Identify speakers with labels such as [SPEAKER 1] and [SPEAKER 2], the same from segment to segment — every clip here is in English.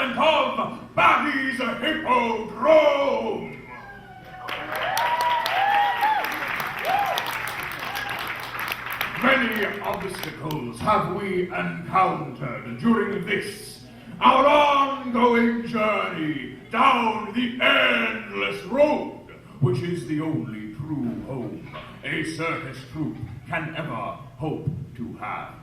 [SPEAKER 1] president of Battys Hippodrome. Many obstacles have we encountered during this, our ongoing journey down the endless road, which is the only true home a circus troupe can ever hope to have.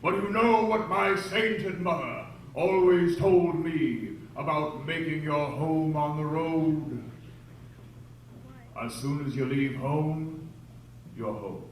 [SPEAKER 1] But you know what my sainted mother always told me about making your home on the road? As soon as you leave home, you're home.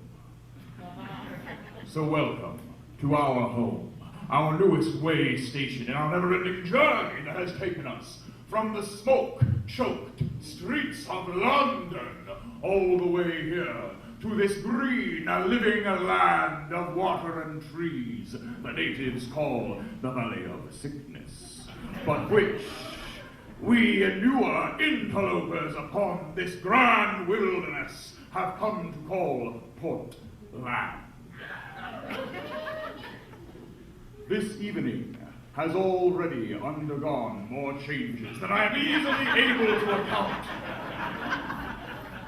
[SPEAKER 1] So welcome to our home, our newest way station in our never-ending journey that has taken us from the smoke-choked streets of London all the way here to this green, living land of water and trees the natives call the Valley of Sickness, but which we newer interlopers upon this grand wilderness have come to call Portland. This evening has already undergone more changes than I am easily able to account.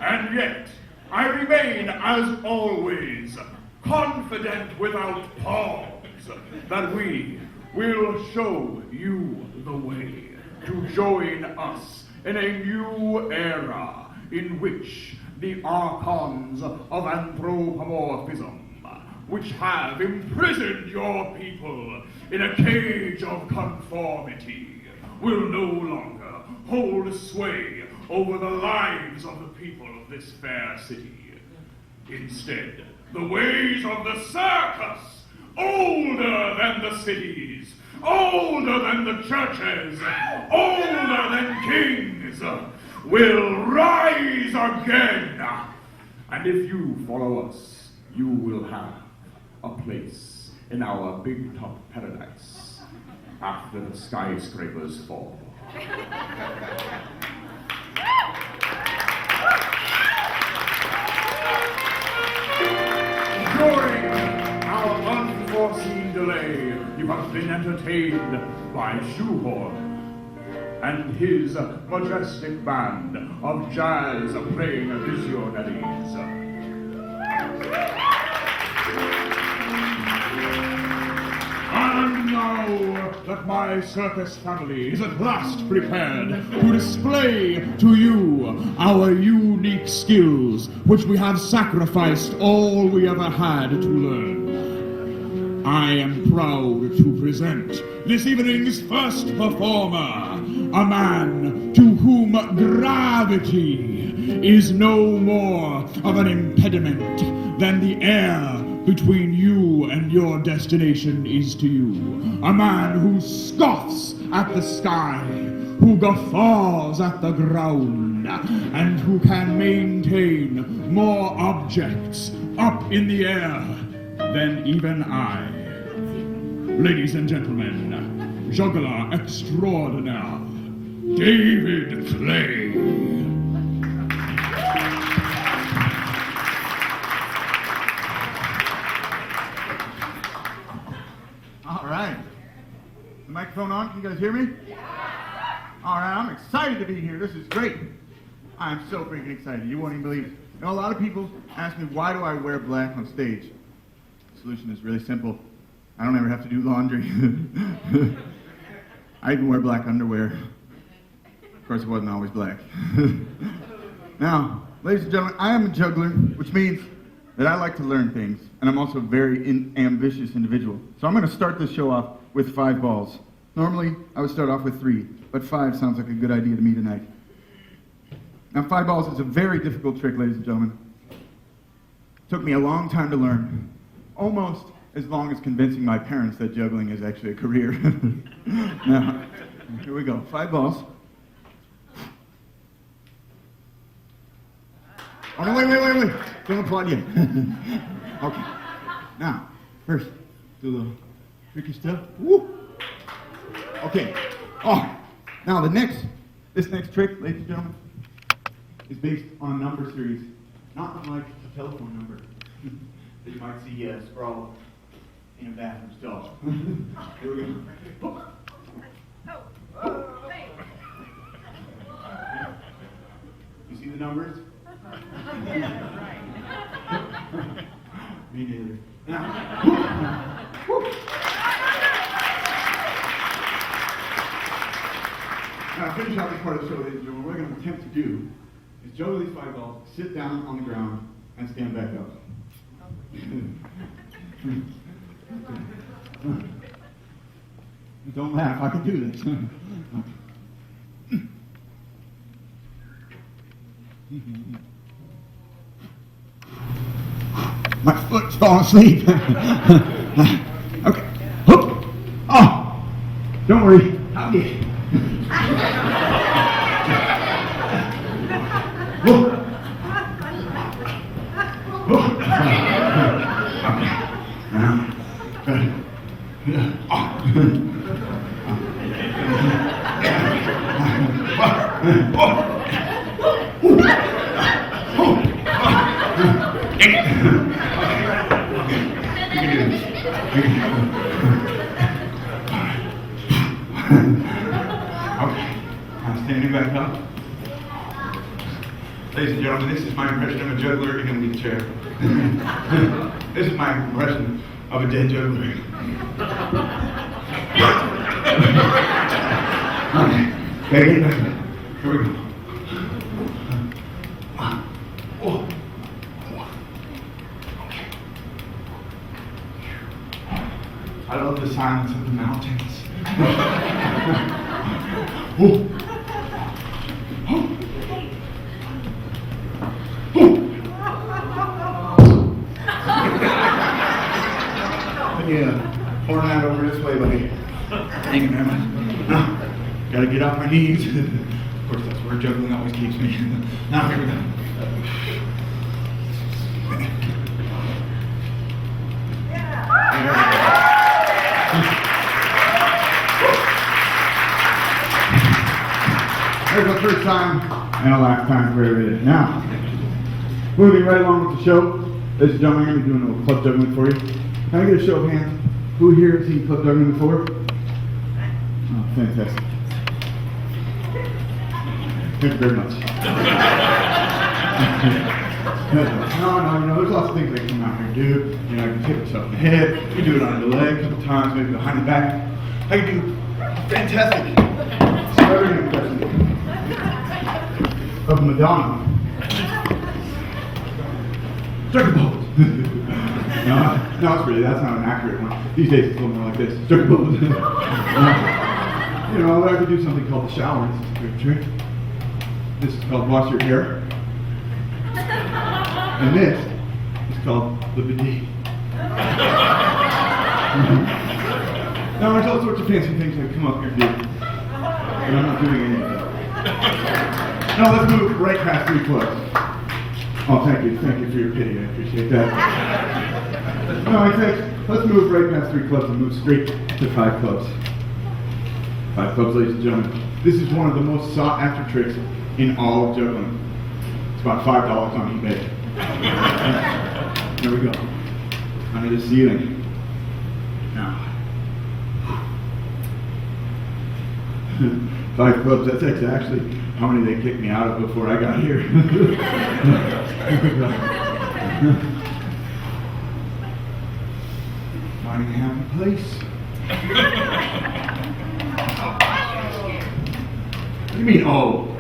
[SPEAKER 1] And yet, I remain, as always, confident without pause that we will show you the way to join us in a new era in which the archons of anthropomorphism, which have imprisoned your people in a cage of conformity, will no longer hold sway over the lives of the people of this fair city. Instead, the ways of the circus, older than the cities, older than the churches, older than kings, will rise again. And if you follow us, you will have a place in our big top paradise after the skyscrapers fall. During our unforeseen delay, you have been entertained by Shoehorn and his majestic band of jazz playing visionaries. And now that my circus family is at last prepared to display to you our unique skills, which we have sacrificed all we ever had to learn, I am proud to present this evening's first performer, a man to whom gravity is no more of an impediment than the air between you and your destination is to you. A man who scoffs at the sky, who guffaws at the ground, and who can maintain more objects up in the air than even I. Ladies and gentlemen, juggler extraordinaire, David Clay.
[SPEAKER 2] Microphone on? Can you guys hear me? Yeah. All right, I'm excited to be here. This is great. I'm so freaking excited. You won't even believe it. You know, a lot of people ask me, why do I wear black on stage? The solution is really simple. I don't ever have to do laundry. I even wear black underwear. Of course, it wasn't always black. Now, ladies and gentlemen, I am a juggler, which means that I like to learn things, and I'm also a very ambitious individual. So I'm going to start this show off with 5 balls. Normally, I would start off with 3, but 5 sounds like a good idea to me tonight. Now, 5 balls is a very difficult trick, ladies and gentlemen. It took me a long time to learn, almost as long as convincing my parents that juggling is actually a career. Now, here we go. 5 balls. Oh, no, wait. Don't applaud yet. Okay. Now, first, do a little tricky stuff. Woo! Okay. Oh, now this next trick, ladies and gentlemen, is based on a number series, not unlike a telephone number that you might see sprawled in a bathroom stall. Here we go. numbers? Me neither. Now, now, finish out this part of the show, ladies and gentlemen. What we're going to attempt to do is juggle these 5 balls, sit down on the ground, and stand back up. Don't laugh, I can do this. My foot's falling asleep. Okay. Oh, don't worry, I'll get it. I'm standing back up. Ladies and gentlemen, this is my impression of a juggler in a wheelchair. This is my impression of a dead juggler. Okay, get back up. Here we go. I love the silence of the mountains. Yeah, pour that over this way, buddy. Thank you very much. Now, gotta get off my knees. Of course, that's where juggling always keeps me. Now, here we go. There's the first time and a last time for everything. Now, moving right along with the show, ladies and gentlemen, I'm going to be doing a little club juggling for you. Can I get a show of hands? Who here has seen club juggling before? Oh, fantastic. Thank you very much. No, there's lots of things they come out here and do. You know, I can hit myself in the head. You do it on the leg a couple times, maybe behind the back. I can do fantastic celebrity impression of Madonna. Circus Revival. No, it's really, that's not an accurate one. These days it's a little more like this. Circus Revival. You know, I could do something called the shower. This is a good trick. This is called wash your hair. And this is called the bidet. Now there's all sorts of fancy things that come up here and do. But I'm not doing any of that. Now let's move right past 3 clubs. Oh, thank you for your pity, I appreciate that. No, I think, let's move right past 3 clubs and move straight to 5 clubs. 5 clubs, ladies and gentlemen. This is one of the most sought after tricks in all of juggling. It's about $5 on eBay. There we go. Under the ceiling. Now. 5 clubs, that's actually how many they kicked me out of before I got here. Finding a happy place. What do you mean, oh?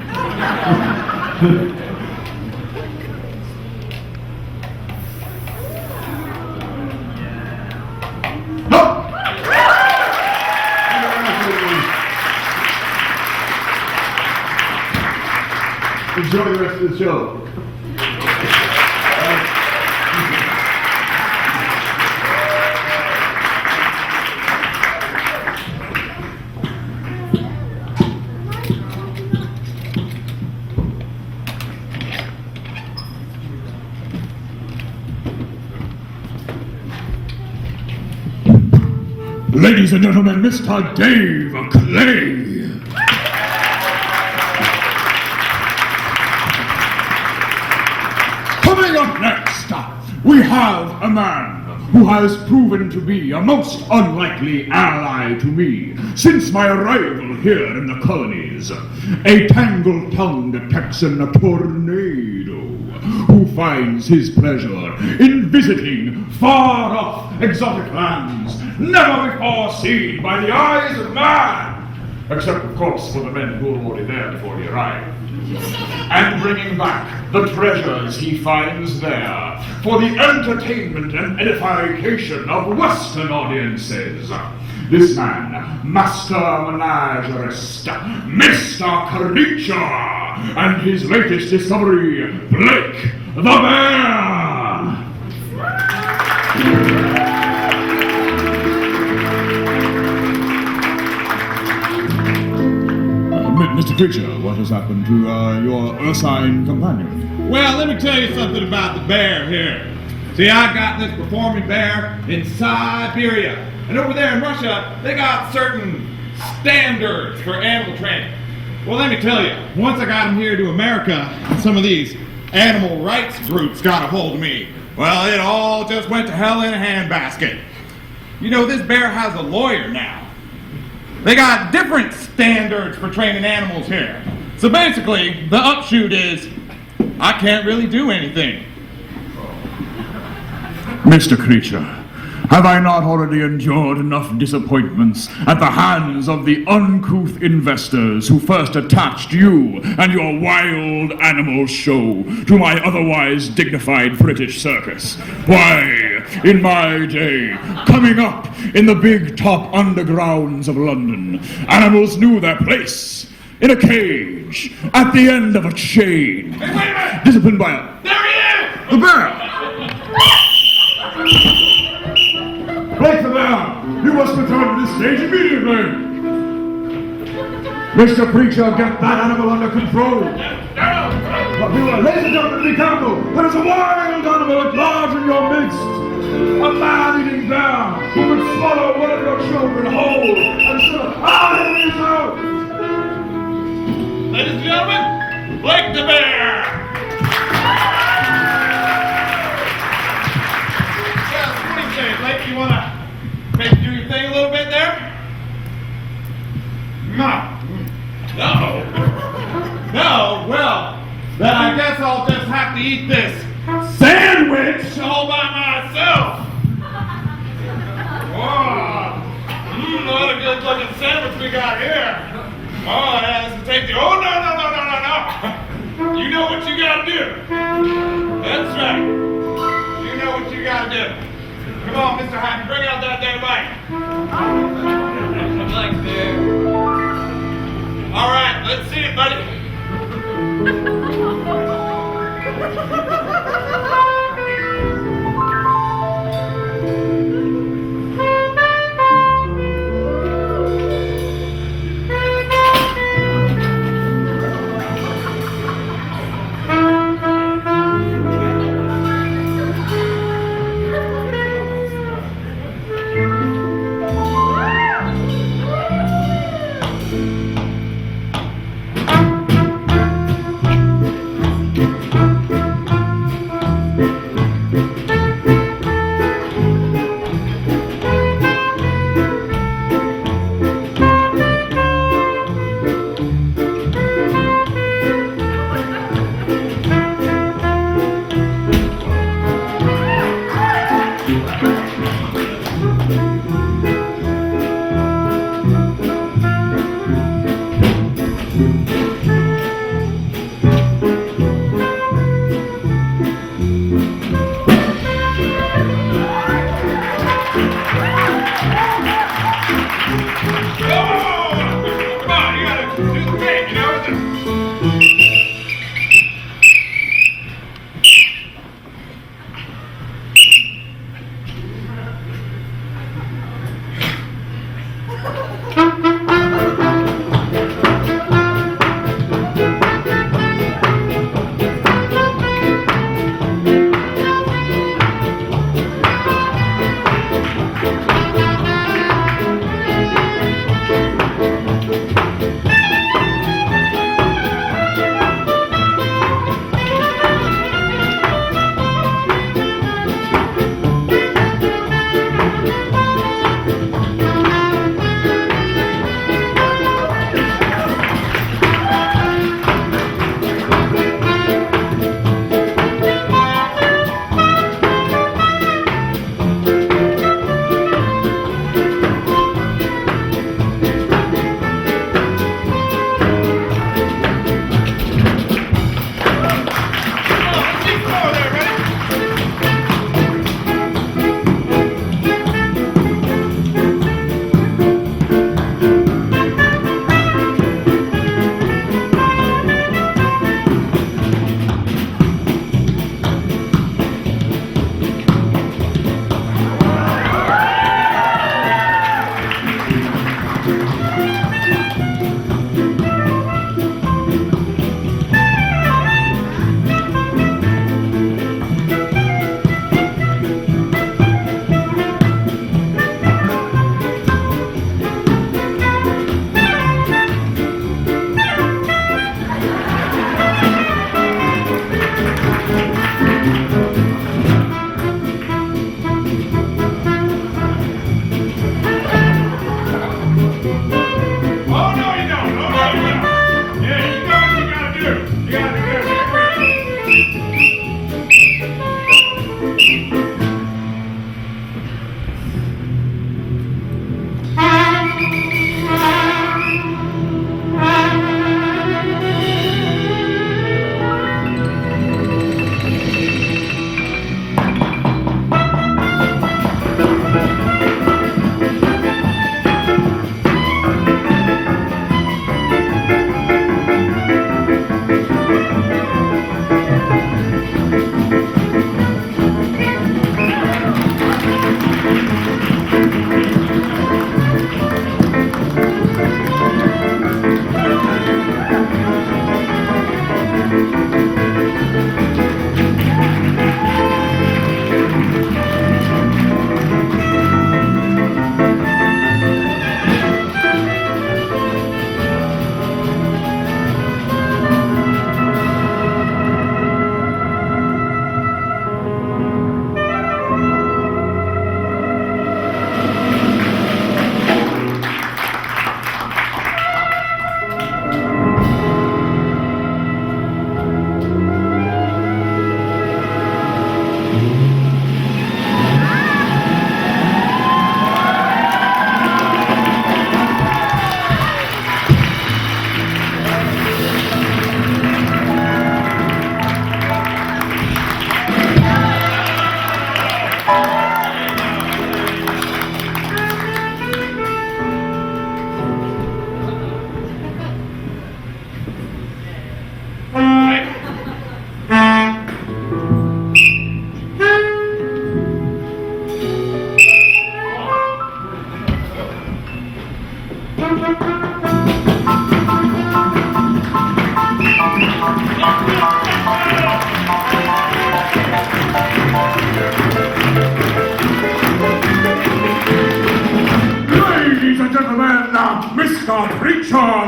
[SPEAKER 2] Enjoy the rest of the show.
[SPEAKER 1] Ladies and gentlemen, Mr. Dave Clay. Coming up next, we have a man who has proven to be a most unlikely ally to me since my arrival here in the colonies. A tangle-tongued Texan tornado who finds his pleasure in visiting far-off exotic lands never before seen by the eyes of man, except, of course, for the men who were already there before he arrived, and bringing back the treasures he finds there for the entertainment and edification of Western audiences. This man, Master Menagerist, Mr. Creature, and his latest discovery, Blake the Bear! Mr. Creature, what has happened to your ursine companion?
[SPEAKER 3] Well, let me tell you something about the bear here. See, I got this performing bear in Siberia. And over there in Russia, they got certain standards for animal training. Well, let me tell you, once I got him here to America, some of these animal rights groups got a hold of me. Well, it all just went to hell in a handbasket. You know, this bear has a lawyer now. They got different standards for training animals here. So basically, the upshoot is, I can't really do anything.
[SPEAKER 1] Mr. Creature, have I not already endured enough disappointments at the hands of the uncouth investors who first attached you and your wild animal show to my otherwise dignified British circus? Why, in my day, coming up in the big top undergrounds of London, animals knew their place in a cage at the end of a chain.
[SPEAKER 3] Hey, wait a minute!
[SPEAKER 1] Disciplined by a...
[SPEAKER 3] There he is!
[SPEAKER 1] The bear! Blake the Bear, you must return to this stage immediately! Mr. Preacher, get that animal under control! Ladies and gentlemen, be careful! There is a wild animal at large in your midst! A man-eating bear who would swallow one of your children whole and here he is out!
[SPEAKER 3] Ladies and gentlemen, Blake the Bear! What do you say, Blake? You want to maybe do your thing a little bit there? No. Well, then I guess I'll just have to eat this sandwich all by myself. Oh, what a good looking sandwich we got here. Oh, yeah, this is tasty. Oh, no. You know what you gotta do. That's right. You know what you gotta do. Come on, Mr. Hatton, bring out that damn bite. I'd like to. All right, let's see it, buddy.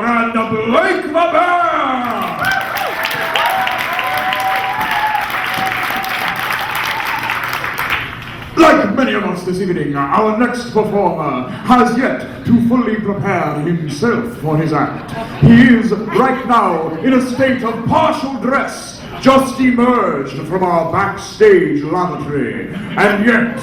[SPEAKER 1] and Blake the Bear! Like many of us this evening, our next performer has yet to fully prepare himself for his act. He is right now in a state of partial dress, just emerged from our backstage lavatory, and yet,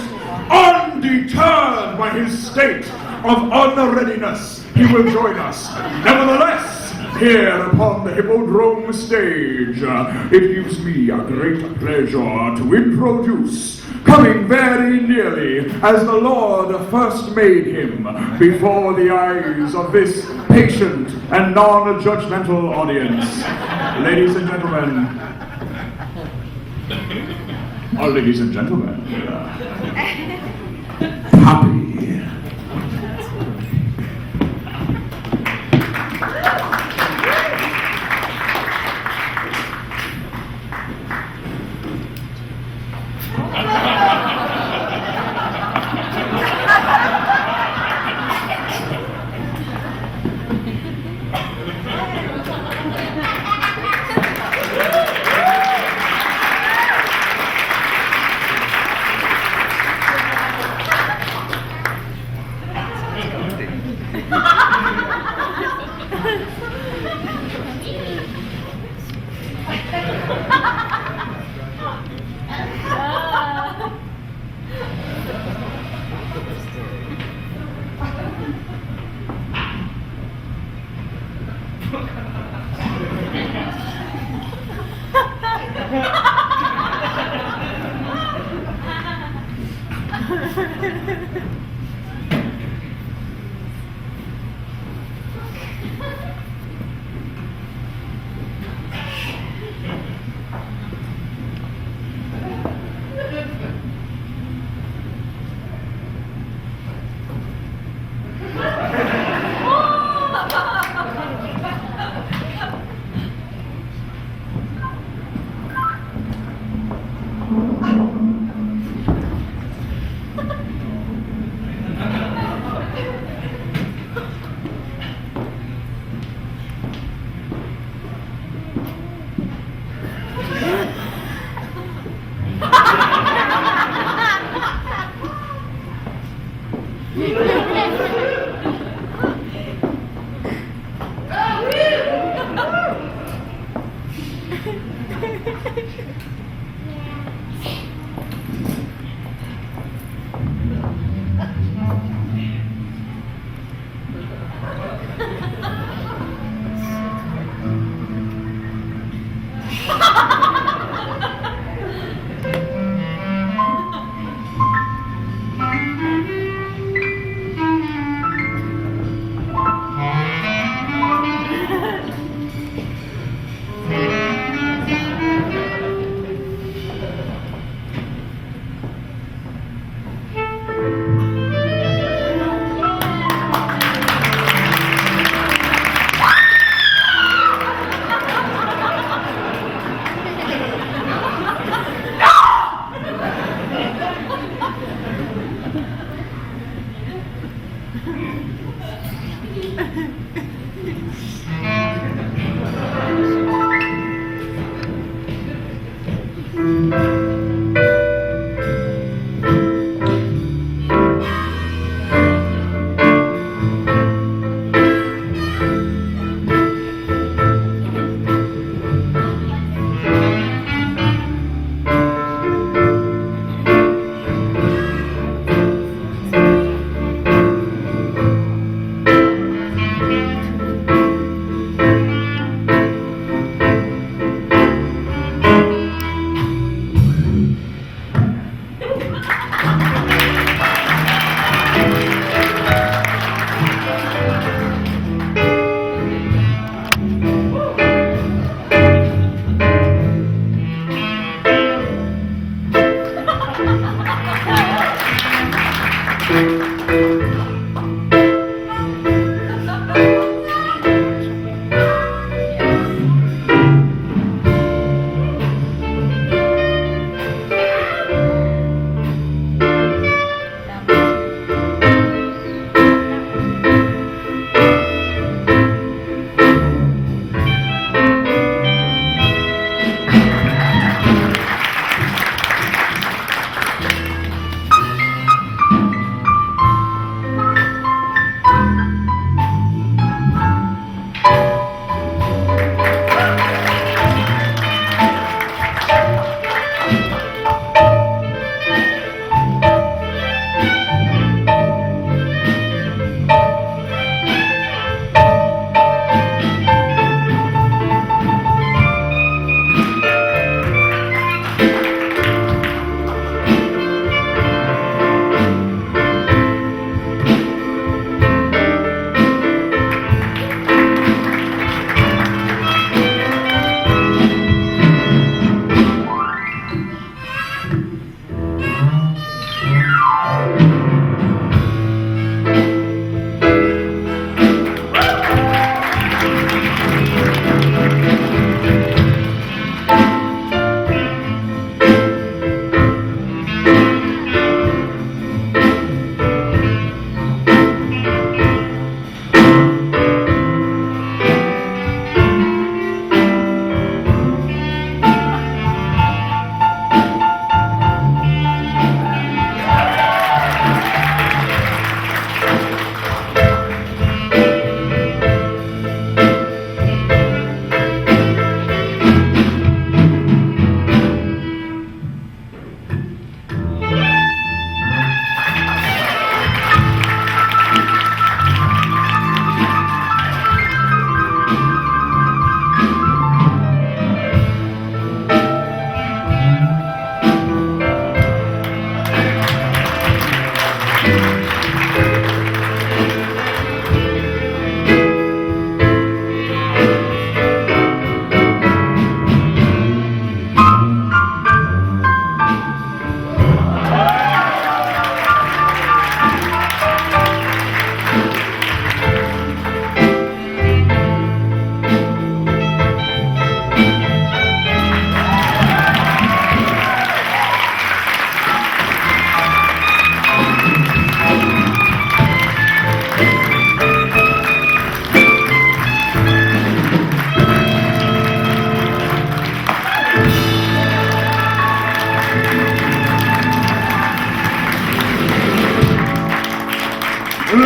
[SPEAKER 1] undeterred by his state of unreadiness, he will join us. Nevertheless, here upon the Hippodrome stage, it gives me a great pleasure to introduce, coming very nearly as the Lord first made him, before the eyes of this patient and non-judgmental audience. Ladies and gentlemen, ladies and gentlemen, Happy.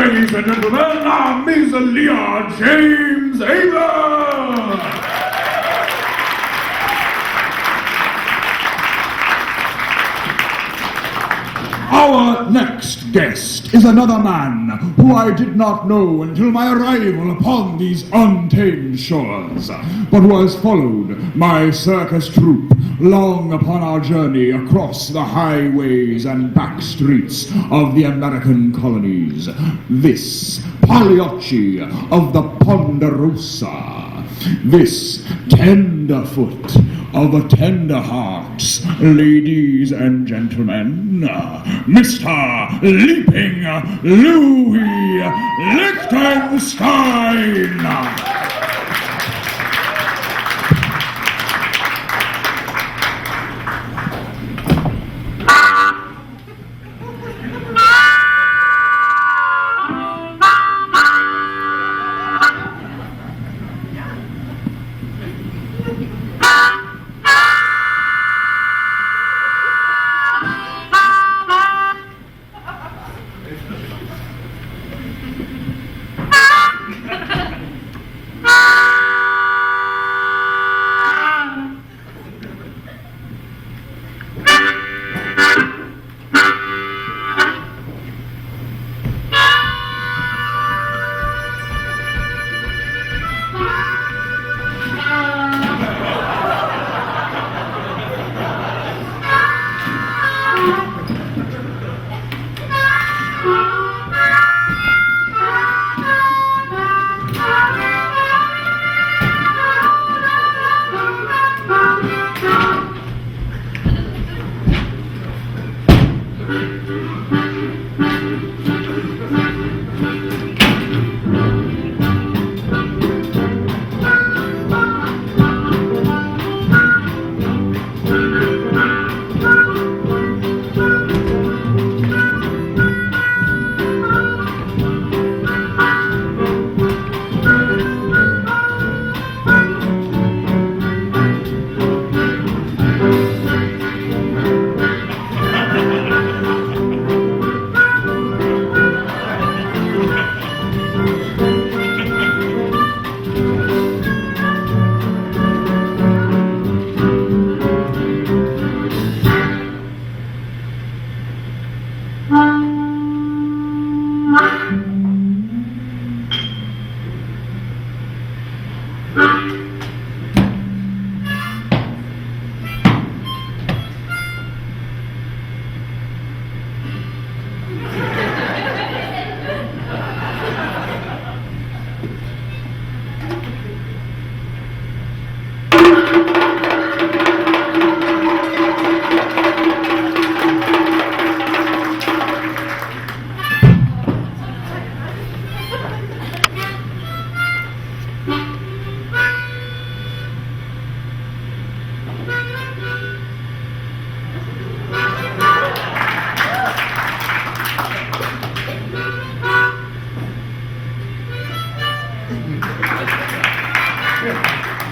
[SPEAKER 1] Ladies and gentlemen, Miss Leah James Ava!
[SPEAKER 4] Our next guest is another man who I did not know until my arrival upon these untamed shores, but who has followed my circus troupe long upon our journey across the highways and back streets of the American colonies. This Pagliacci of the Ponderosa, this tenderfoot of the tender hearts, ladies and gentlemen, Mr. Leaping Louis Lichtenstein.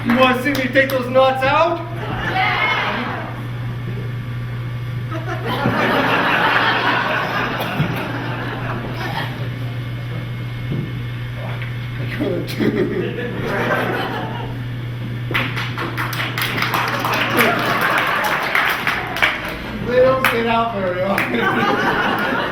[SPEAKER 5] You want to see me take those nuts out? They don't sit out very often.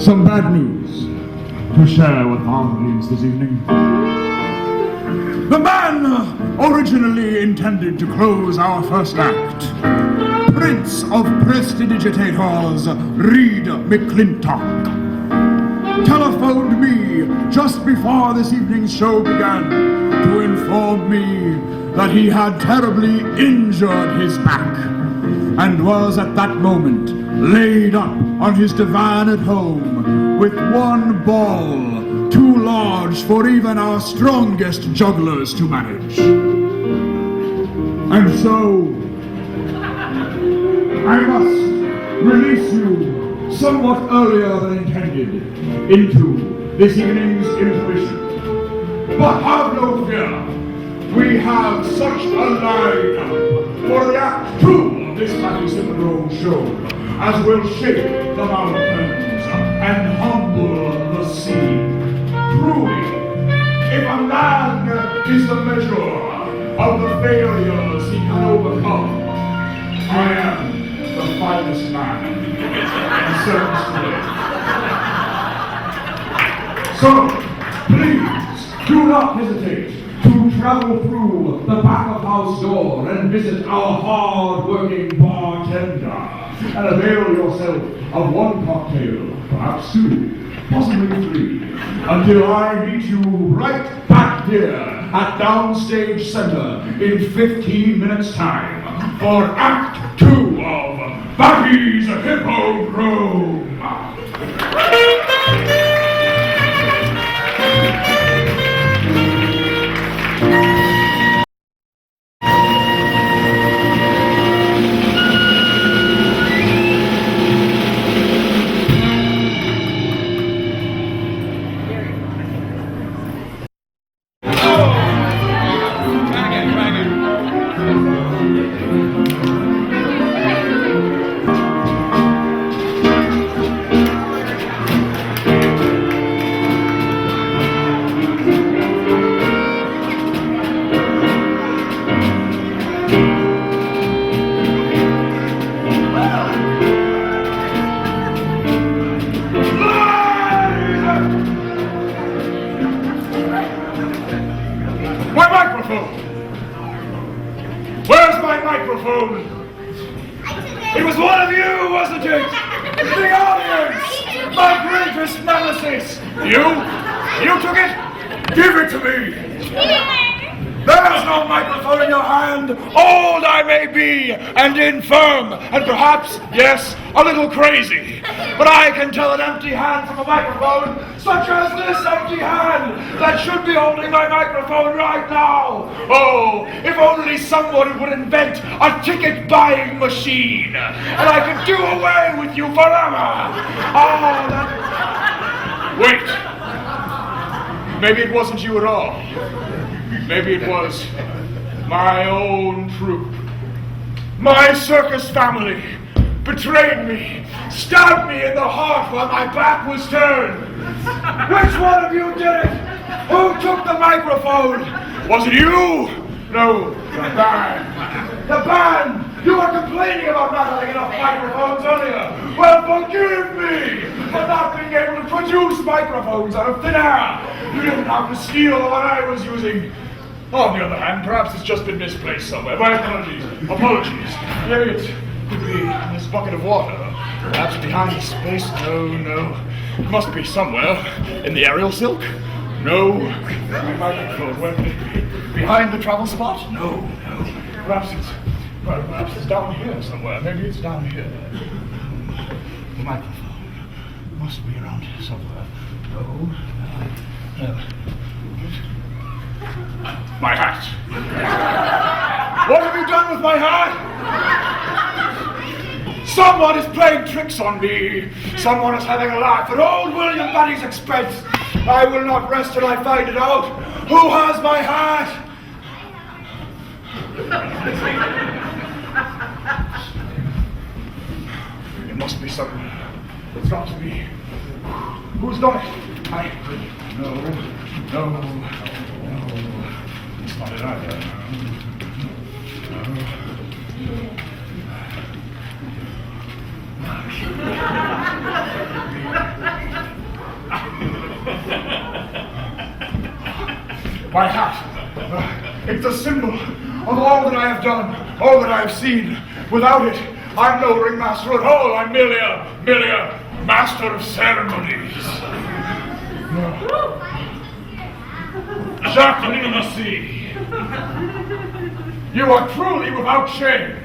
[SPEAKER 4] Some bad news to share with our audience this evening. The man originally intended to close our first act, Prince of Prestidigitators, Reed McClintock, telephoned me just before this evening's show began to inform me that he had terribly injured his back and was at that moment laid up on his divan at home with one ball too large for even our strongest jugglers to manage. And so, I must release you somewhat earlier than intended into this evening's intermission. But have no fear, we have such a line for the Act 2 of this Battys Hippodrome show as will shake the mountains and humble the sea, proving if a man is the measure of the failures he can overcome, I am the finest man in circus today. So, please do not hesitate to travel through the back of house door and visit our hard-working bartender and avail yourself of one cocktail, perhaps two, possibly three, until I meet you right back here at Downstage Center in 15 minutes' time for Act 2 of Batty's Hippodrome. Where's my microphone? It was one of you, wasn't it? The audience! My greatest nemesis! You took it? Give it to me! There's no microphone in your hand. Old I may be, and infirm, and perhaps, yes, a little crazy. But I can tell an empty hand from a microphone, such as this empty hand, that should be holding my microphone right now. Oh, if only someone would invent a ticket-buying machine, and I could do away with you forever. Oh, that... Wait. Maybe it wasn't you at all. Maybe it was my own troupe. My circus family betrayed me, stabbed me in the heart while my back was turned. Which one of you did it? Who took the microphone? Was it you? No, the band. The band! You were complaining about not having enough microphones earlier. Well, forgive me for not being able to produce microphones out of thin air. You didn't have to steal the one I was using. On the other hand, perhaps it's just been misplaced somewhere. My apologies. Maybe it could be in this bucket of water. Perhaps behind the space. No. It must be somewhere. In the aerial silk? No. My microphone, where could it be? Behind the travel spot? No. Perhaps it's down here somewhere. Maybe it's down here. The microphone must be around here somewhere. No. My hat. What have you done with my hat? Someone is playing tricks on me. Someone is having a laugh at old William Batty's expense. I will not rest till I find it out. Who has my hat? It must be somewhere. It's got to be. Who's done it? No. It's not it either. My hat. It's a symbol of all that I have done, all that I have seen. Without it, I'm no ringmaster at all. I'm merely a master of ceremonies. Jacqueline C. You are truly without shame.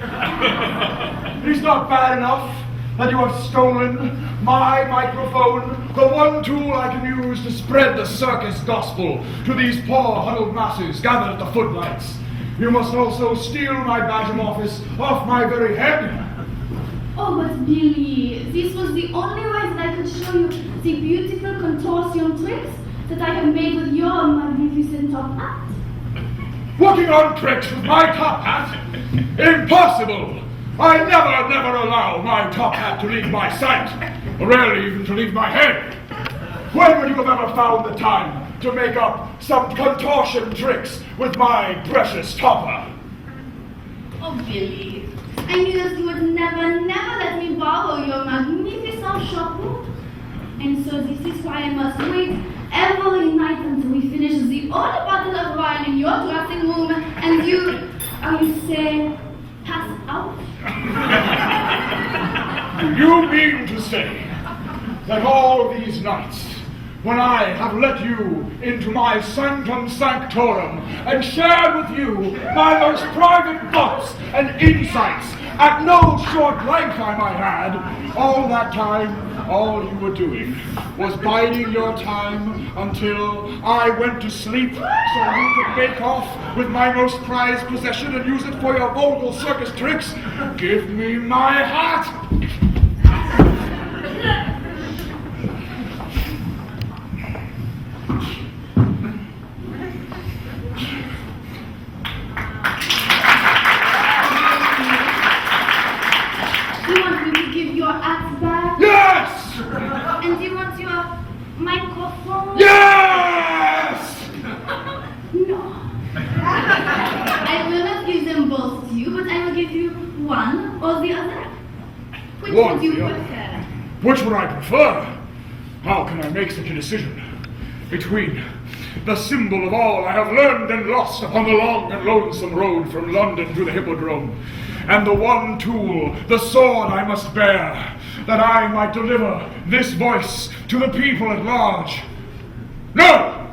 [SPEAKER 4] It is not bad enough that you have stolen my microphone, the one tool I can use to spread the circus gospel to these poor huddled masses gathered at the footlights. You must also steal my badge of office off my very head.
[SPEAKER 6] Oh, but Billy, this was the only way that I could show you the beautiful contortion tricks that I have made with your magnificent top hat.
[SPEAKER 1] Working on tricks with my top hat? Impossible! I never allow my top hat to leave my sight, or rarely even to leave my head. When would you have ever found the time to make up some contortion tricks with my precious topper?
[SPEAKER 6] Oh, Billy, I knew that you would never let me borrow your magnificent chapeau. And so this is why I must wait every night until we finish the old bottle of wine in your dressing room and you say, pass out.
[SPEAKER 1] You mean to say that all these nights, when I have let you into my sanctum sanctorum and shared with you my most private thoughts and insights at no short length I might add, all that time, all you were doing was biding your time until I went to sleep so you could make off with my most prized possession and use it for your vulgar circus tricks? Give me my hat!
[SPEAKER 6] Do you want me to give your hat back?
[SPEAKER 1] Yes!
[SPEAKER 6] And do you want your microphone?
[SPEAKER 1] Yes!
[SPEAKER 6] No. I will not give them both to you, but I will give you one or the other. Which
[SPEAKER 1] One
[SPEAKER 6] would you
[SPEAKER 1] or the other.
[SPEAKER 6] prefer?
[SPEAKER 1] Which would I prefer? How can I make such a decision between the symbol of all I have learned and lost upon the long and lonesome road from London to the Hippodrome, and the one tool, the sword I must bear, that I might deliver this voice to the people at large? No!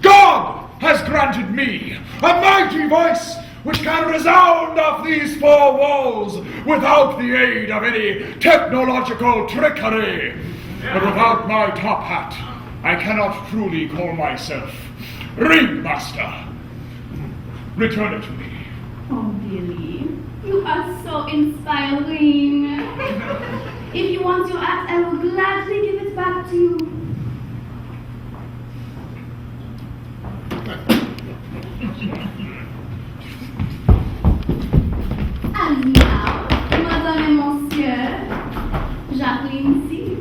[SPEAKER 1] God has granted me a mighty voice which can resound off these four walls without the aid of any technological trickery. But without my top hat, I cannot truly call myself ringmaster. Return it to me.
[SPEAKER 6] Oh, Billy, you are so inspiring. If you want your hat, I will gladly give it back to you. And now, Madame et Monsieur, Jacqueline C.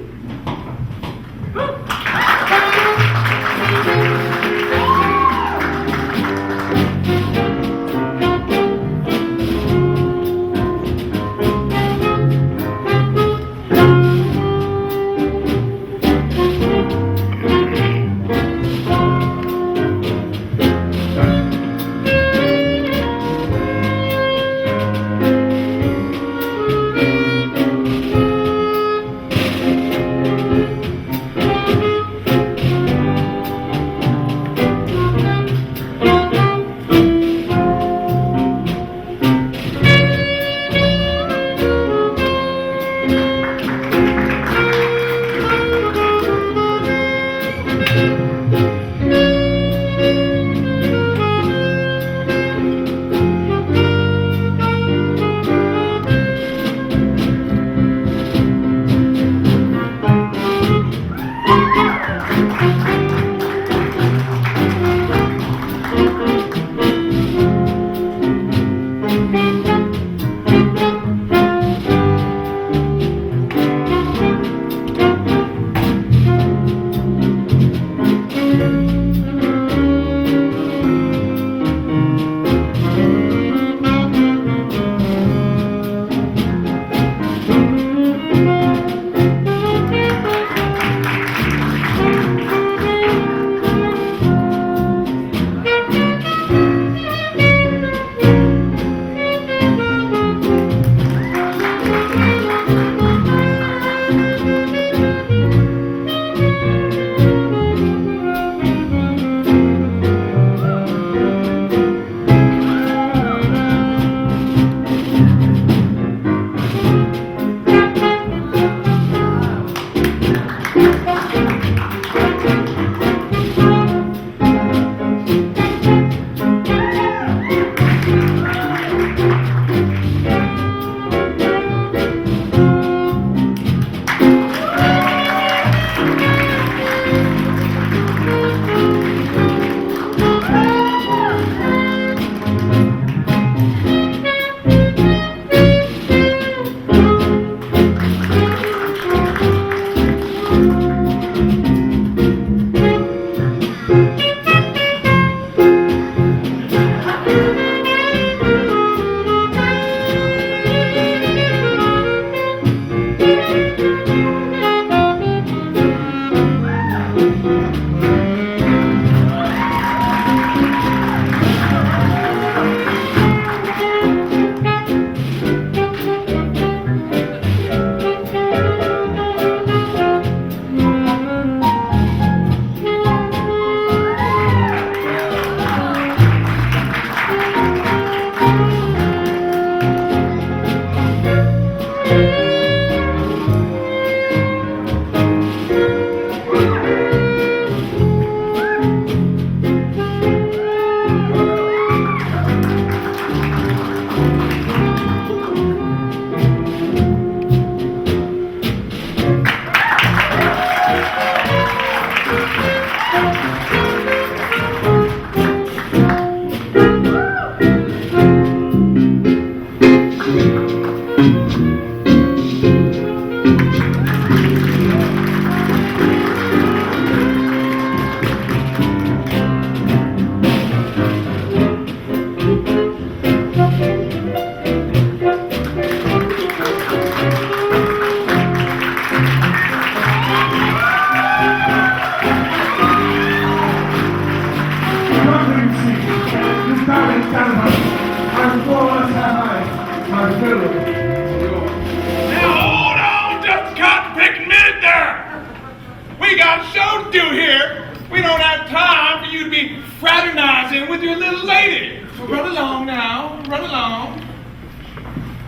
[SPEAKER 3] run along.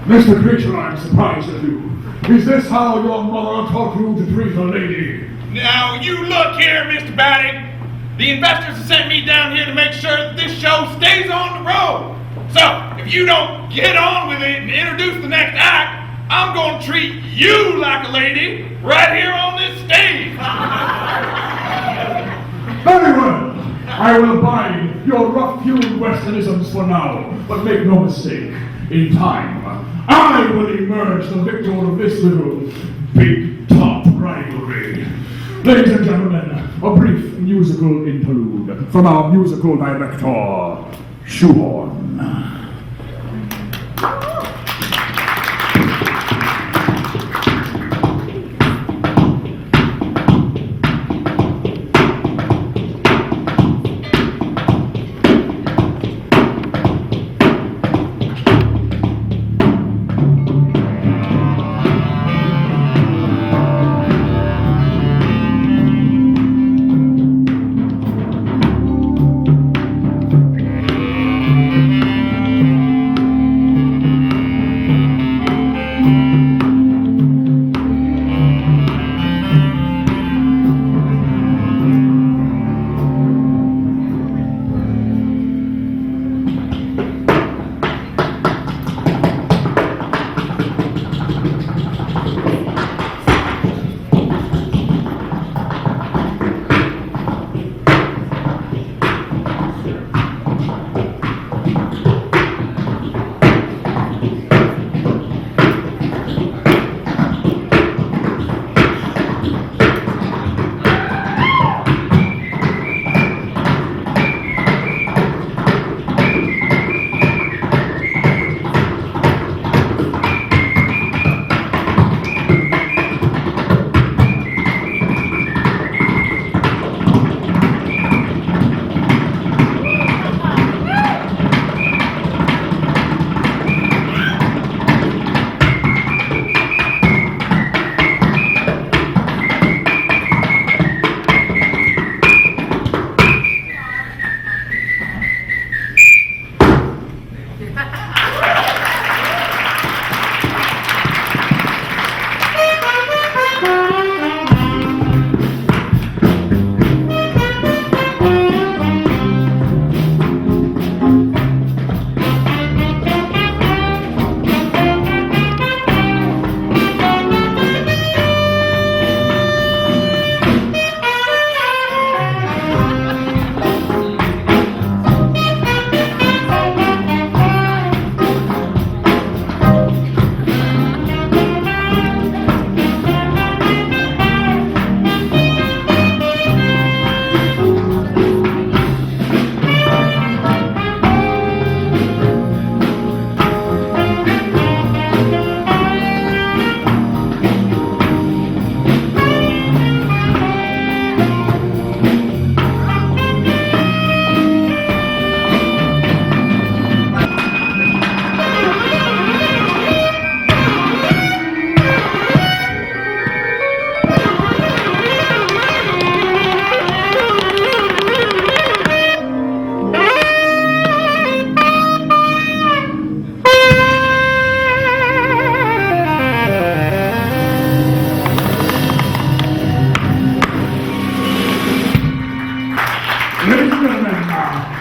[SPEAKER 4] Mr. Creature, I'm surprised at you. Is this how your mother taught you to treat a lady?
[SPEAKER 3] Now, you look here, Mr. Batty. The investors have sent me down here to make sure that this show stays on the road. So, if you don't get on with it and introduce the next act, I'm going to treat you like a lady right here on this stage.
[SPEAKER 4] Very well. I will buy your rough-hewn westernisms for now, but make no mistake. In time, I will emerge the victor of this little big top rivalry. Ladies and gentlemen, a brief musical interlude from our musical director, Shoehorn.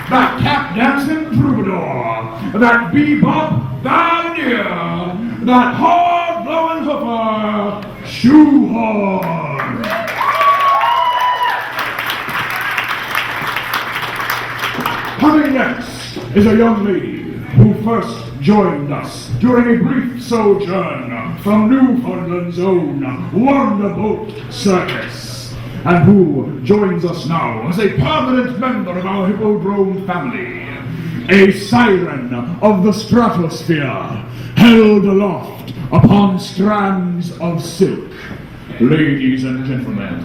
[SPEAKER 4] that tap-dancing troubadour, that bebop pioneer, that hard-blowing hooper, Shoehorn. Coming next is a young lady who first joined us during a brief sojourn from Newfoundland's own Wanderlust Circus, and who joins us now as a permanent member of our Hippodrome family, a siren of the stratosphere, held aloft upon strands of silk. Ladies and gentlemen,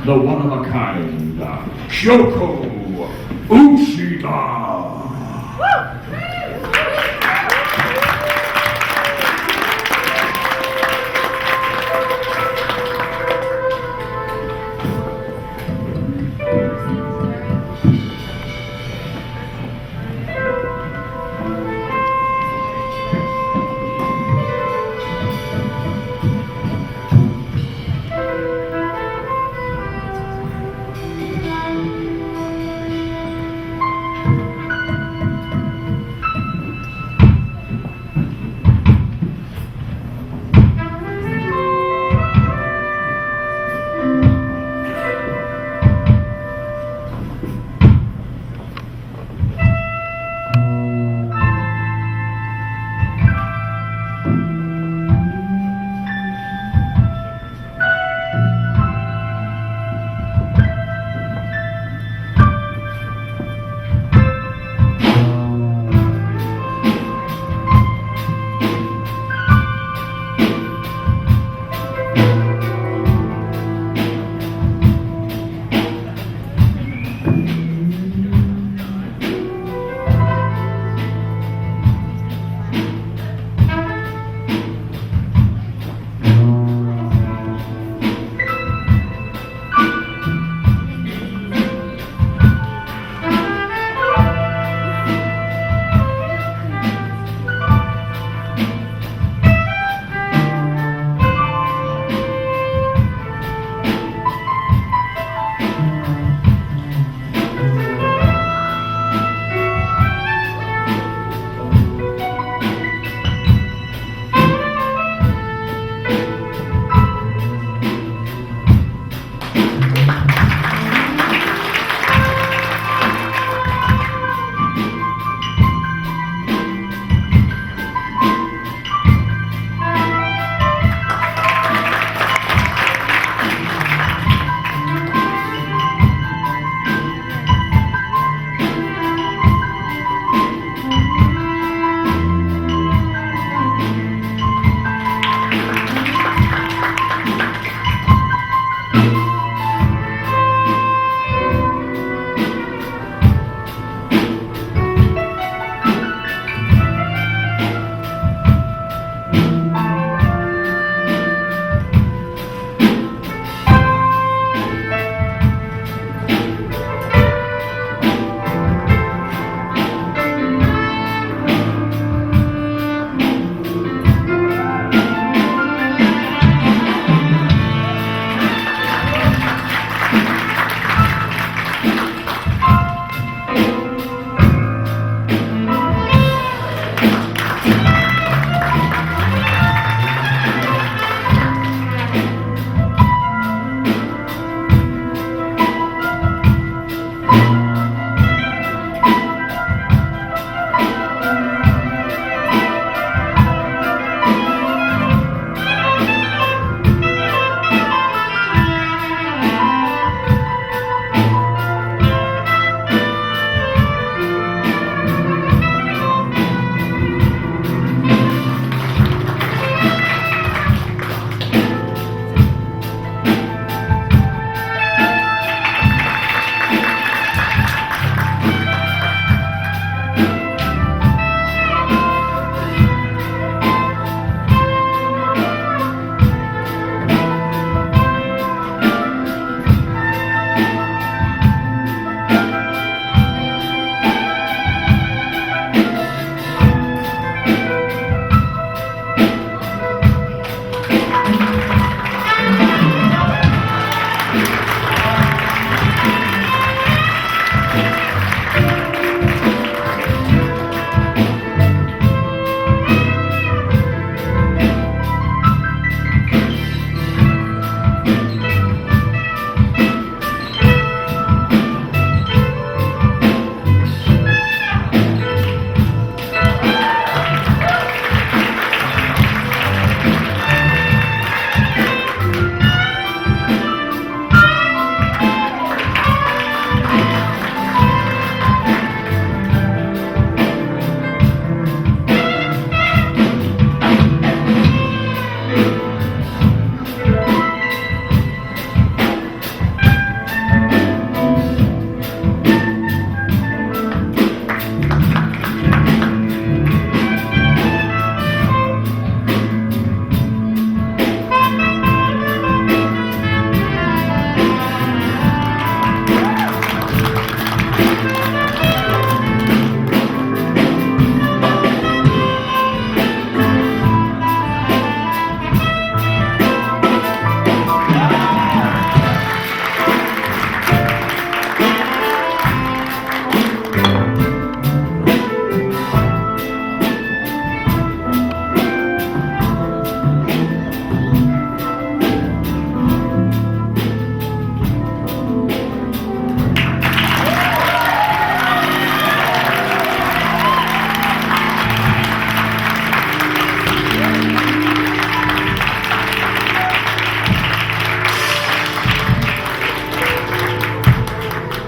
[SPEAKER 4] the one-of-a-kind Shoko Ushida.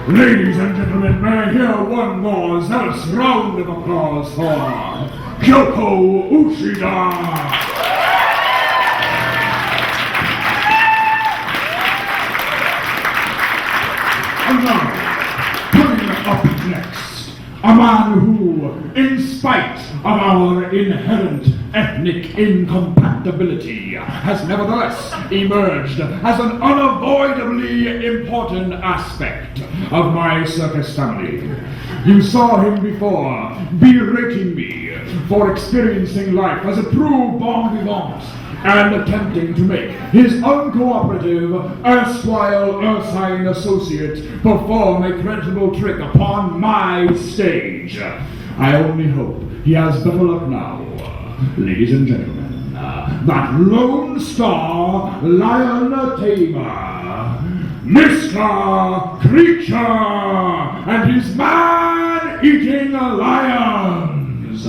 [SPEAKER 4] Ladies and gentlemen, may I hear one more zealous round of applause for Kyoko Uchida! And now, coming up next, a man who, in spite of our inherent ethnic incompatibility, has nevertheless emerged as an unavoidably important aspect of my circus family. You saw him before, berating me for experiencing life as a true bon vivant and attempting to make his uncooperative, erstwhile ursine associate perform a creditable trick upon my stage. I only hope he has better luck now. Ladies and gentlemen, that Lone Star Lion Tamer, Mr. Creature and his man-eating lions.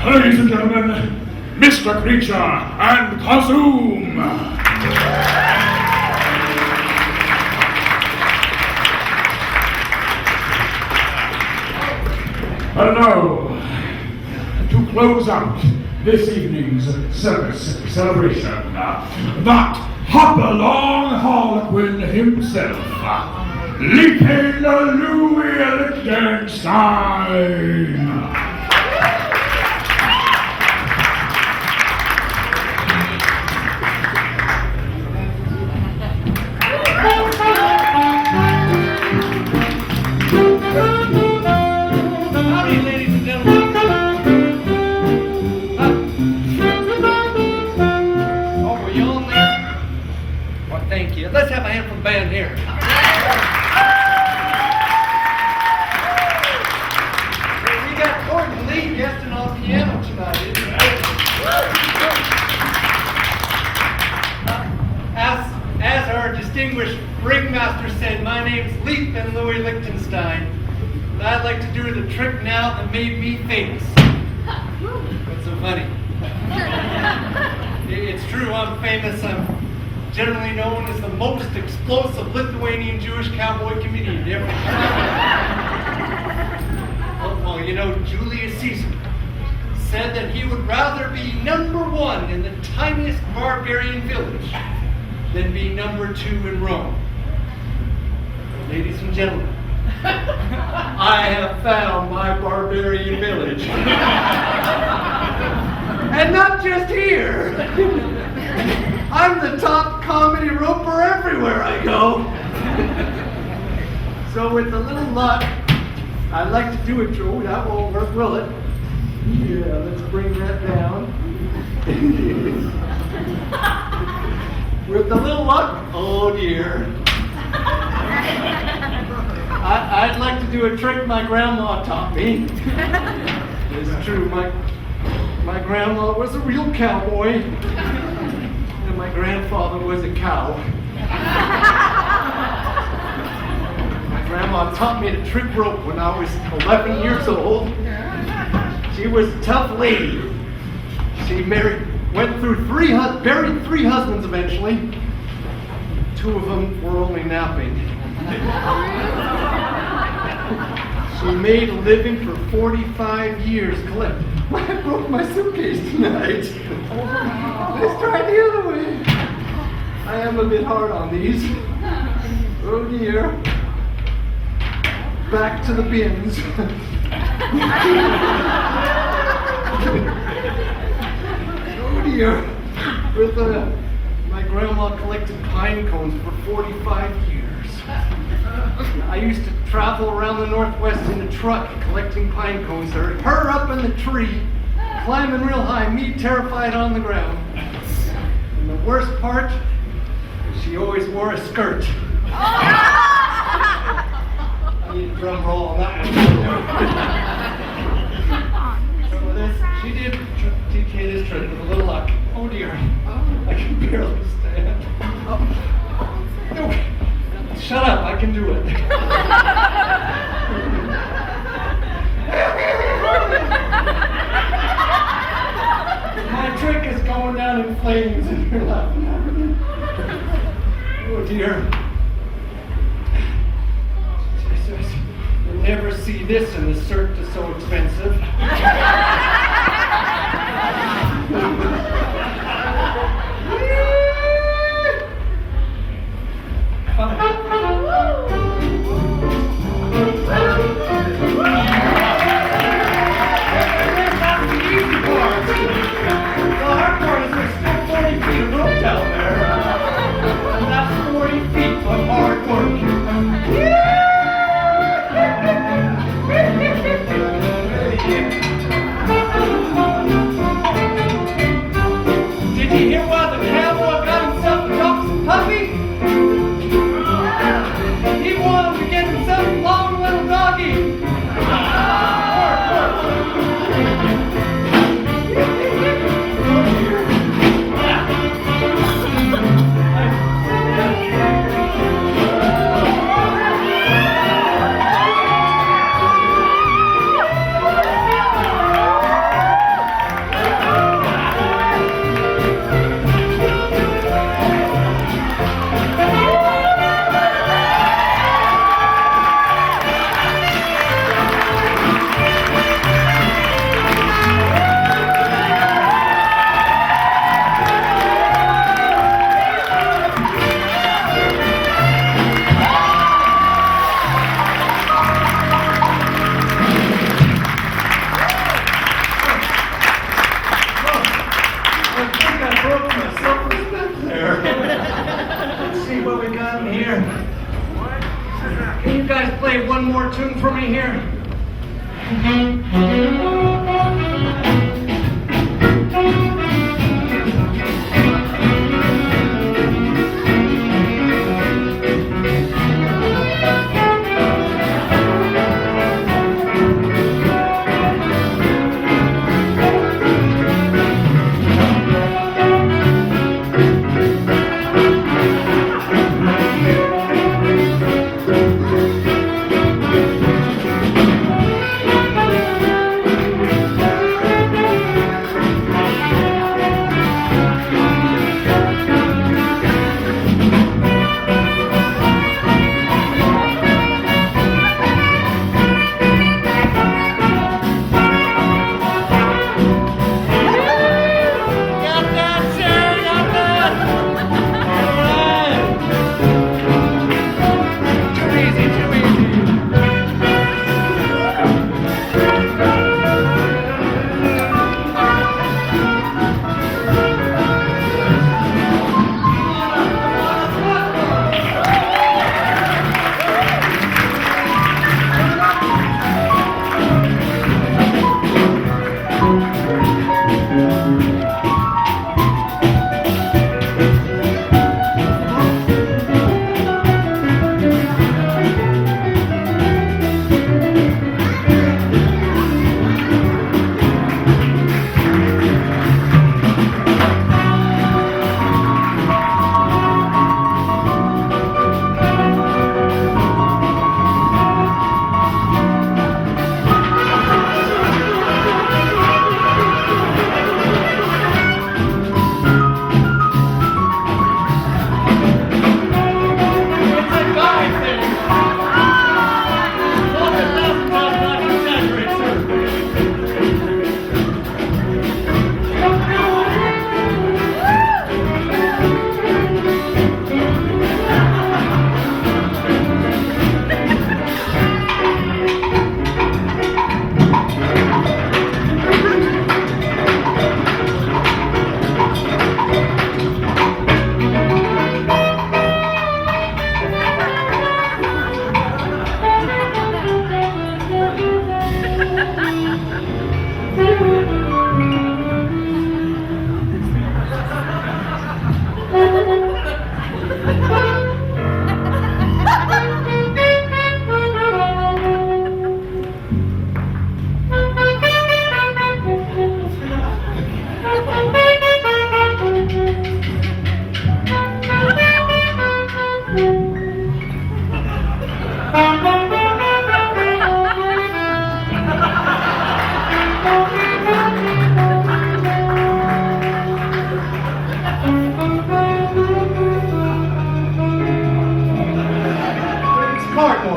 [SPEAKER 4] Ladies and gentlemen, Mr. Creature and Kazoom! And now, to close out this evening's circus celebration, that hop-along harlequin himself, Leaping Louis Lichtenstein!
[SPEAKER 5] Howdy, ladies and gentlemen. Oh, were you on there? Well, thank you. Let's have a hand for the band here. We got Gordon Lee guesting on piano tonight, isn't it? As our distinguished ringmaster said, my name's Leaping Louis Lichtenstein. And I'd like to do the trick now that made me famous. What's so funny? It's true, I'm famous. I'm generally known as the most explosive Lithuanian Jewish cowboy comedian ever. Well, you know, Julius Caesar said that he would rather be #1 in the tiniest barbarian village than be #2 in Rome. Ladies and gentlemen, I have found my barbarian village. And not just here. I'm the top comedy roper everywhere I go. So with a little luck, I'd like to do a joke. That won't work, will it? Yeah, let's bring that down. With a little luck, oh dear. I'd like to do a trick my grandma taught me. It's true, my grandma was a real cowboy, and my grandfather was a cow. My grandma taught me to trick rope when I was 11 years old. She was a tough lady. She went through buried 3 husbands eventually. 2 of them were only napping. She made a living for 45 years collecting. I broke my suitcase tonight. Let's try the other way. I am a bit hard on these. Oh dear. Back to the bins. Oh dear. My grandma collected pine cones for 45 years. I used to travel around the Northwest in a truck collecting pine cones. Her up in the tree, climbing real high, me terrified on the ground. And the worst part, she always wore a skirt. I need a drum roll on that one. So she did teach me this trick with a little luck. Oh dear, I can barely stand. Oh. Shut up. can do it. My trick is going down in flames and you're laughing at me. Oh dear. Jesus, you'll never see this in the Cirque du So Expensive.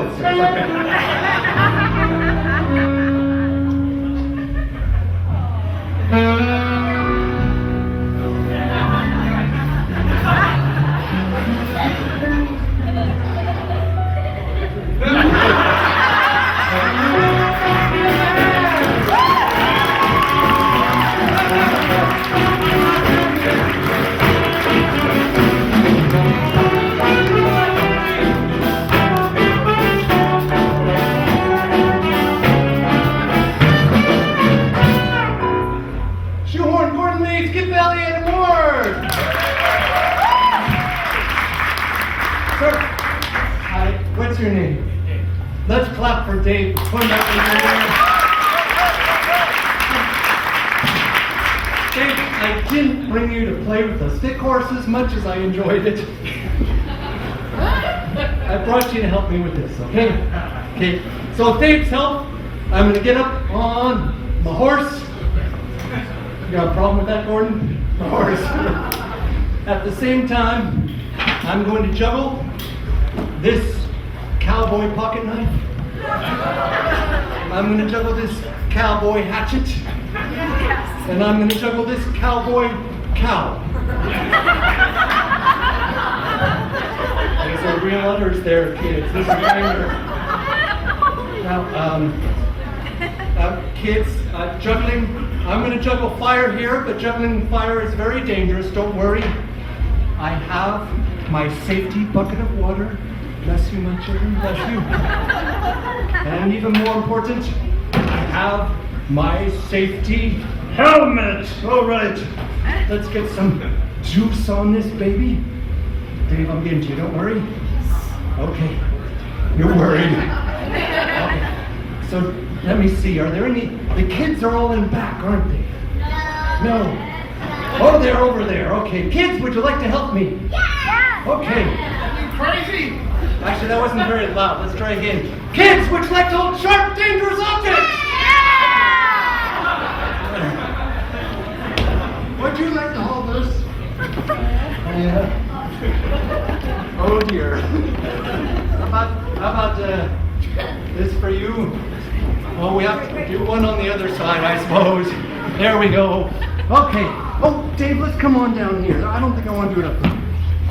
[SPEAKER 5] it, sir. Shoehorn, Gordon Lee, Skip Elliott, and more! Sir, hi, what's your name? Let's clap for Dave. Put him up in your ear. Dave, I didn't bring you to play with the stick horse as much as I enjoyed it. I brought you to help me with this, okay? Okay, so with Dave's help, I'm gonna get up on the horse. You got a problem with that, Gordon? The horse. At the same time, I'm going to juggle this cowboy pocket knife. I'm going to juggle this cowboy hatchet. And I'm going to juggle this cowboy cow. These are real udders there, kids. This is anger. Now, kids, juggling. I'm going to juggle fire here, but juggling fire is very dangerous. Don't worry. I have my safety bucket of water. Bless you, my children. Bless you. And even more important, I have my safety helmet. All right. Let's get some juice on this baby. Dave, I'm getting to you. Don't worry. Okay. You're worried. Okay. So let me see. Are there any? The kids are all in back, aren't they? No. Oh, they're over there. Okay. Kids, would you like to help me? Yeah. Okay. You crazy? Actually, that wasn't very loud. Let's try again. Kids, would you like to hold sharp, dangerous objects? Yeah. Would you like to hold this? Yeah. Oh dear. How about this for you? Well, we have to do one on the other side, I suppose. There we go. Okay. Oh, Dave, let's come on down here. I don't think I want to do it up there.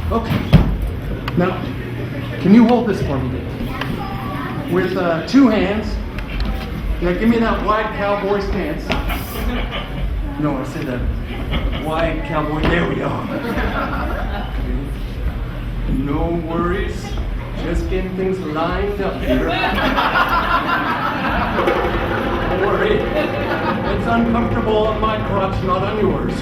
[SPEAKER 5] Okay. Now, can you hold this for me, Dave? With 2 hands. Now, give me that wide cowboy stance. No, I said that wide cowboy. There we go. No worries. Just getting things lined up here. Don't worry. It's uncomfortable on my crotch, not on yours.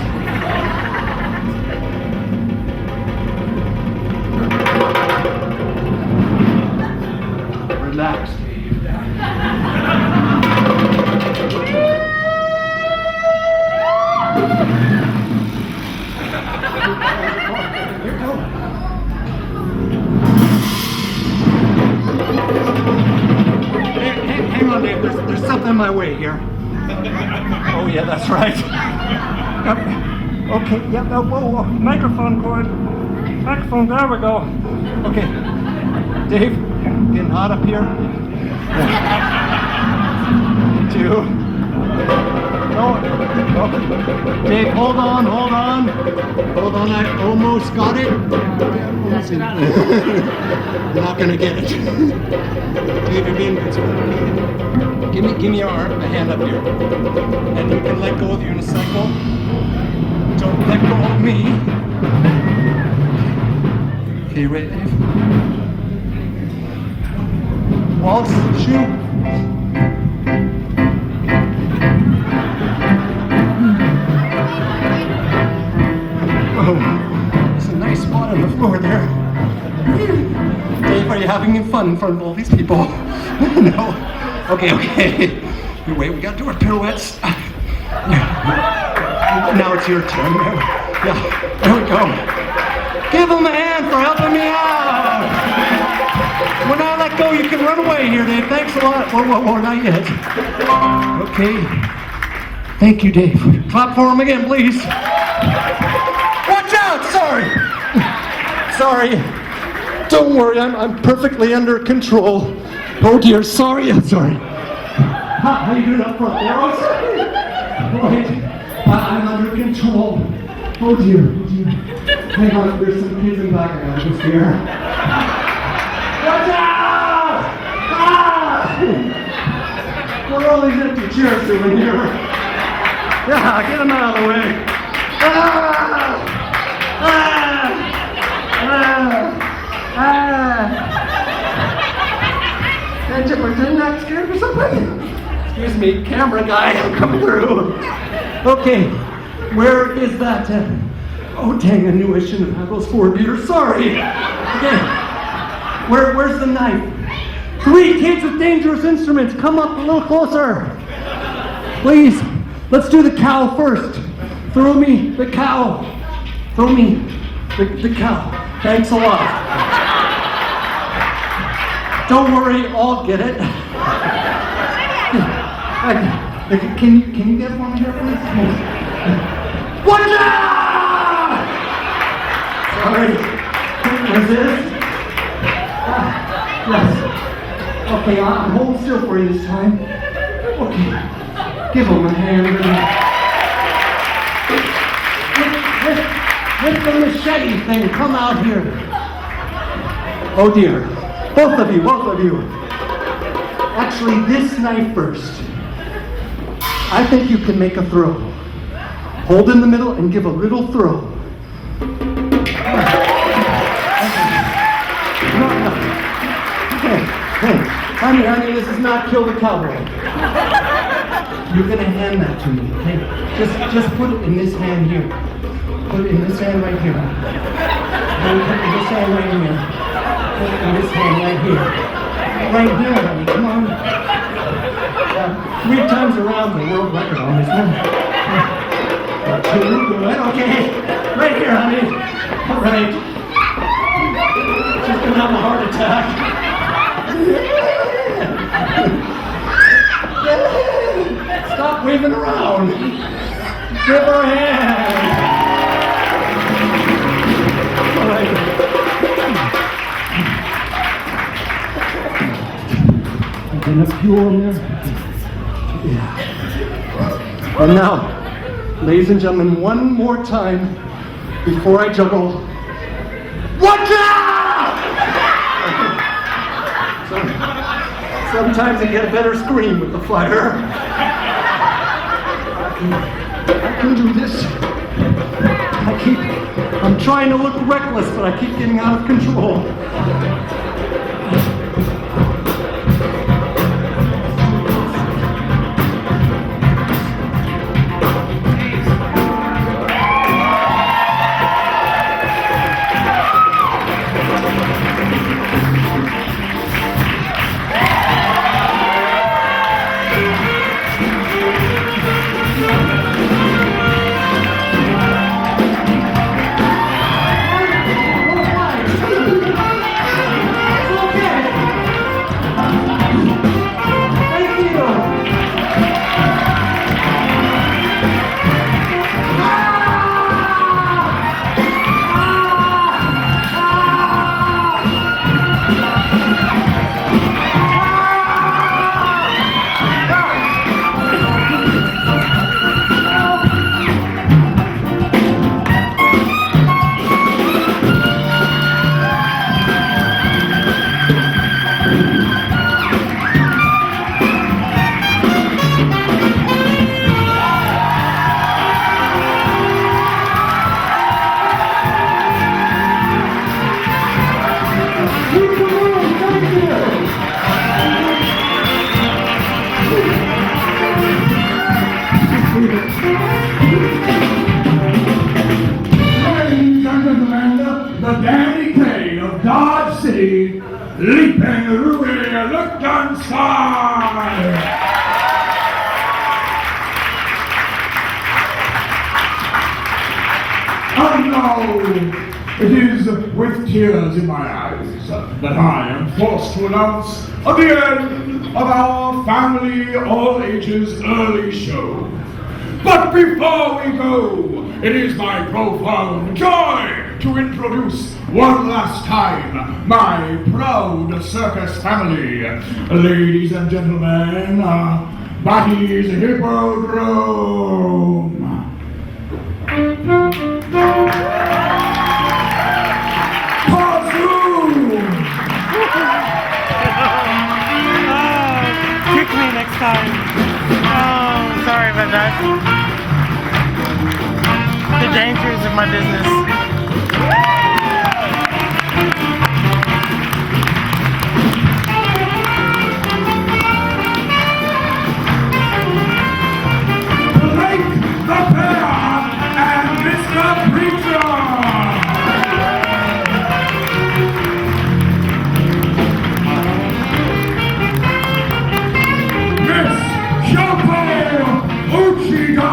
[SPEAKER 5] Relax, Dave. Here we go. Hang on, Dave. There's something in my way here. Oh, yeah, that's right. Okay, yeah, whoa. Microphone cord. Microphone, there we go. Okay. Dave, getting hot up here. 1, 2. No. Dave, hold on. Hold on, I almost got it. You're not gonna get it. Dave, you're being good. Give me your arm, a hand up here. And you can let go of the unicycle. Don't let go of me. Okay, ready, Dave? Waltz, shoot. Oh, there's a nice spot on the floor there. Dave, are you having fun in front of all these people? No? Okay. You wait, we gotta do our pirouettes. Now it's your turn. Yeah, there we go. Give them a hand for helping me out. When I let go, you can run away here, Dave. Thanks a lot. Whoa, not yet. Okay. Thank you, Dave. Clap for him again, please. Watch out! Sorry. Don't worry, I'm perfectly under control. Oh dear, sorry, I'm sorry. How you doing up front there? Oh, sorry. Right. I'm under control. Oh dear, oh dear. Hang on, there's some kids in the back. I gotta go scare. Watch out! Ah! What are all these empty chairs doing here? Yeah, get them out of the way. Ah! Ah! Ah! Ah! Can't you pretend not scared or something? Excuse me, camera guy, I'm coming through. Okay, where is that? Oh dang, I knew I shouldn't have had those 4 meters. Sorry. Okay, where's the knife? 3 kids with dangerous instruments. Come up a little closer, please. Let's do the cow first. Throw me the cow. Throw me the cow. Thanks a lot. Don't worry, I'll get it. Can you get one here, please? Watch out! Sorry. Resist. Yes. Okay, I'm holding still for you this time. Okay. Give him a hand. With the machete thing, come out here. Oh dear. Both of you. Actually, this knife first. I think you can make a throw. Hold in the middle and give a little throw. Hey, honey, this is not kill the cowboy. You're gonna hand that to me, okay? Just put it in this hand here. Put it in this hand right here. Then put it in this hand right here. Put it in this hand right here. Right here, honey, come on. 3 times around the world record on this one. 2, good, okay. Right here, honey. All right. She's gonna have a heart attack. Stop waving around. Give her a hand. All right. Enough fuel in there. Yeah. And now, ladies and gentlemen, one more time before I juggle. Watch out! Sometimes I get a better scream with the fire. I can do this. I'm trying to look reckless, but I keep getting out of control.
[SPEAKER 4] Leaping through here, look inside! And now, it is with tears in my eyes that I am forced to announce the end of our family all-ages early show. But before we go, it is my profound joy to introduce one last time, my proud circus family. Ladies and gentlemen, Battys Hippodrome.
[SPEAKER 7] Kick me next time. Oh, sorry about that. The dangers of my business.
[SPEAKER 4] Blake the Bear and Mr. Preacher. Miss Shoko Uchida.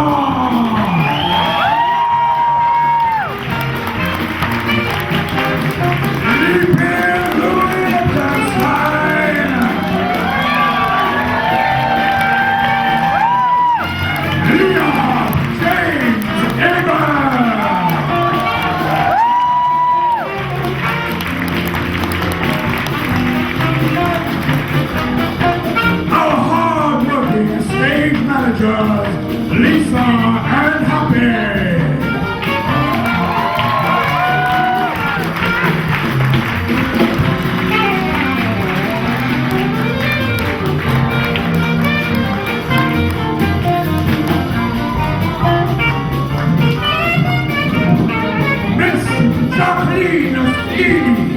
[SPEAKER 4] Lisa and Happy. Miss Jacqueline Stevie.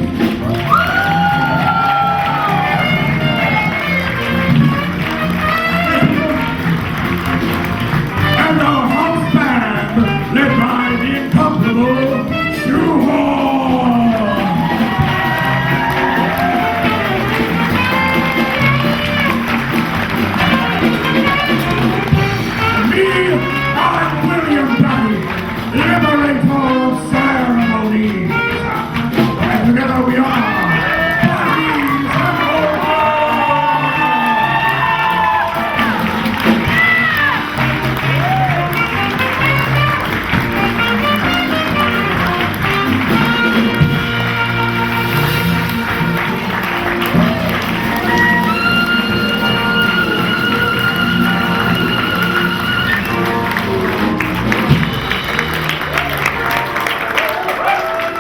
[SPEAKER 4] William Batty, liberator of ceremonies. And together we are Battys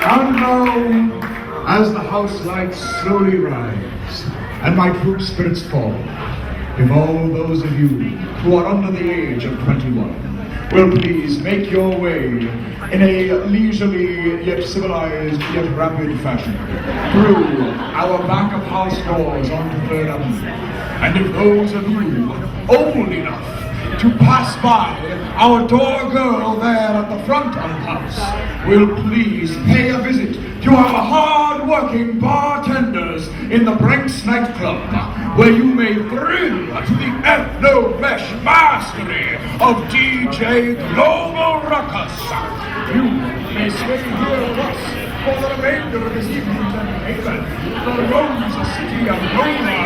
[SPEAKER 4] And now, as the house lights slowly rise, and my troupe spirits fall, if all those of you who are under the age of 21 will please make your way in a leisurely yet civilized yet rapid fashion through our back of house doors onto 3rd Avenue. And if those of you old enough to pass by our door girl there at the front of the house, will please pay a visit to our hard-working bartenders in the Brinks nightclub, where you may thrill to the ethno-mesh mastery of DJ Global Ruckus. You may stay here with us for the remainder of this evening, and the Rose City of Roma.